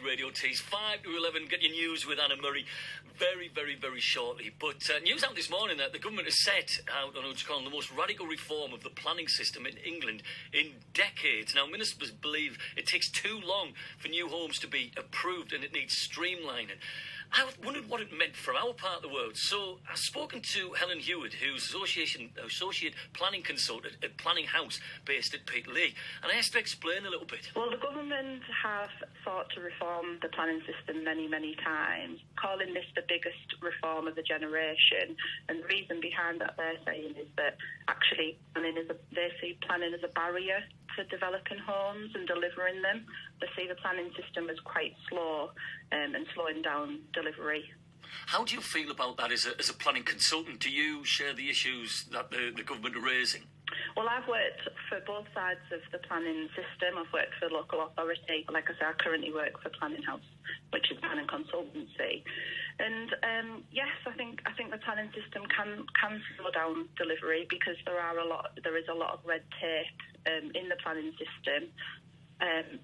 Radio T's 5 to 11. Get your news with Anna Murray very, very, very shortly. But news out this morning that the government has set out on what's called the most radical reform of the planning system in England in decades. Now, ministers believe it takes too long for new homes to be approved and it needs streamlining. I wondered what it meant for our part of the world. So I've spoken to Helen Heward, who's Associate Planning Consultant at Planning House based at Peterlee. And I asked her to explain a little bit. Well, the government have sought to reform the planning system many, many times, calling this the biggest reform of the generation. And the reason behind that, they're saying, is that actually they see planning as a barrier to developing homes and delivering them. They see the planning system as quite slow and slowing down delivery. How do you feel about that as a planning consultant? Do you share the issues that the government are raising? Well, I've worked for both sides of the planning system. I've worked for the local authority. Like I say, I currently work for Planning House, which is planning consultancy. And yes, I think the planning system can slow down delivery because there is a lot of red tape in the planning system.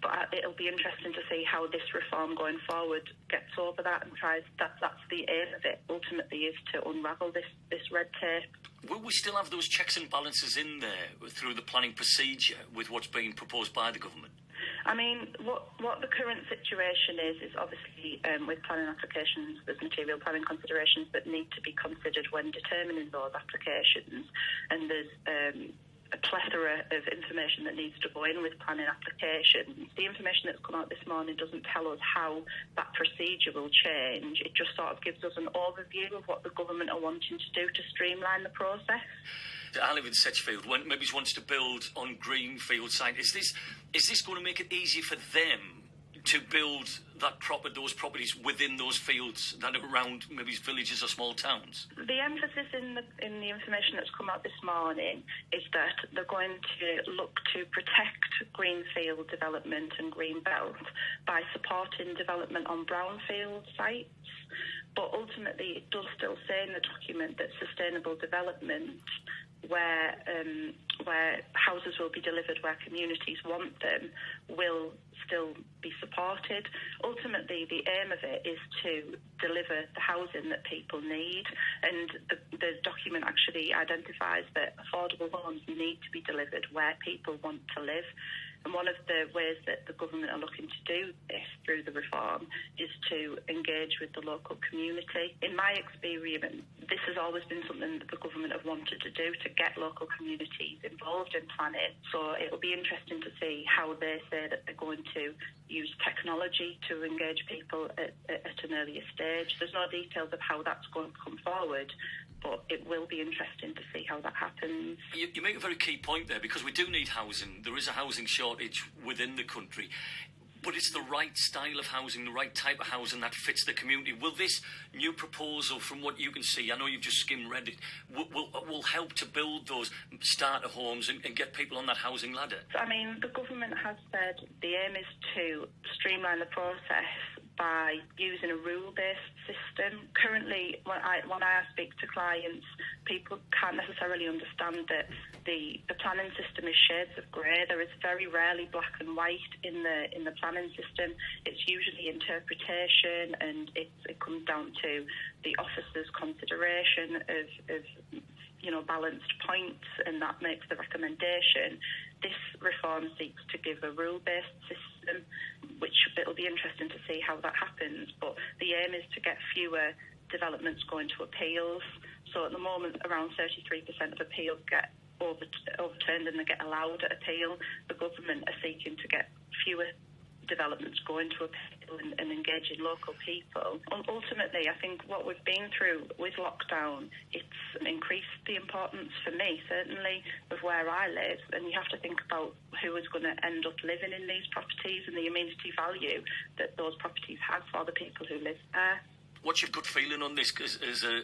But it'll be interesting to see how this reform going forward gets over that and tries. That's the aim of it. Ultimately, is to unravel this red tape. Will we still have those checks and balances in there through the planning procedure with what's being proposed by the government? I mean, what the current situation is obviously with planning applications, there's material planning considerations that need to be considered when determining those applications, and there's a plethora of information that needs to go in with planning applications. The information that's come out this morning doesn't tell us how that procedure will change. It just sort of gives us an overview of what the government are wanting to do to streamline the process. I live in Sedgefield. When maybe wants to build on greenfield site, is this going to make it easier for them to build those properties within those fields that are around maybe villages or small towns? The emphasis in the information that's come out this morning is that they're going to look to protect greenfield development and green belt by supporting development on brownfield sites. But ultimately, it does still say in the document that sustainable development, where houses will be delivered where communities want them, will still be supported. Ultimately, the aim of it is to deliver the housing that people need, and the document actually identifies that affordable homes need to be delivered where people want to live. And one of the ways that the government are looking to do this through the reform is to engage with the local community. In my experience, this has always been something that the government have wanted to do, to get local communities involved in planning. So it'll be interesting to see how they say that they're going to use technology to engage people at an earlier stage. There's no details of how that's going to come forward, but it will be interesting to see how that happens. You make a very key point there, because we do need housing. There is a housing shortage within the country, but it's the right style of housing, the right type of housing that fits the community. Will this new proposal, from what you can see, I know you've just skim-read it, will help to build those starter homes and get people on that housing ladder? I mean, the government has said the aim is to streamline the process by using a rule-based system. Currently, when I speak to clients, people can't necessarily understand that the planning system is shades of grey. There is very rarely black and white in the planning system. It's usually interpretation, and it comes down to the officer's consideration of balanced points, and that makes the recommendation. This reform seeks to give a rule-based system, which it'll be interesting to see how that happens. But the aim is to get fewer developments going to appeals. So at the moment, around 33% of appeals get overturned and they get allowed at appeal. The government are seeking to get fewer developments going to appeal and engaging local people. Ultimately, I think what we've been through with lockdown, it's increased the importance for me, certainly, of where I live. And you have to think about who is going to end up living in these properties and the amenity value that those properties have for the people who live there. What's your gut feeling on this as a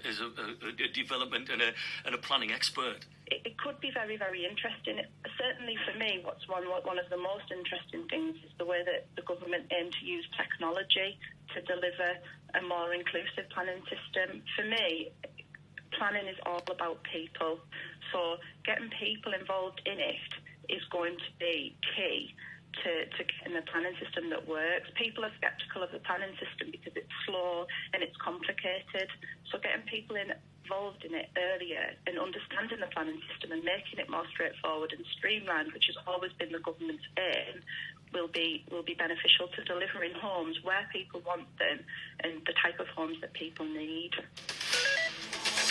development and a planning expert? It could be very, very interesting. Certainly for me, what's one of the most interesting things is the way that the government aim to use technology to deliver a more inclusive planning system. For me, planning is all about people. So getting people involved in it is going to be key to get in the planning system that works. People are sceptical of the planning system because it's slow and it's complicated. So getting people involved in it earlier and understanding the planning system and making it more straightforward and streamlined, which has always been the government's aim, will be beneficial to delivering homes where people want them and the type of homes that people need.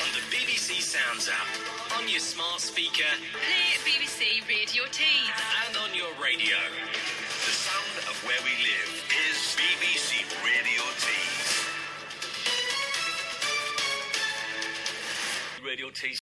On the BBC Sounds app, on your smart speaker, play BBC Radio Tees, and on your radio. The sound of where we live is BBC Radio Tees. Radio T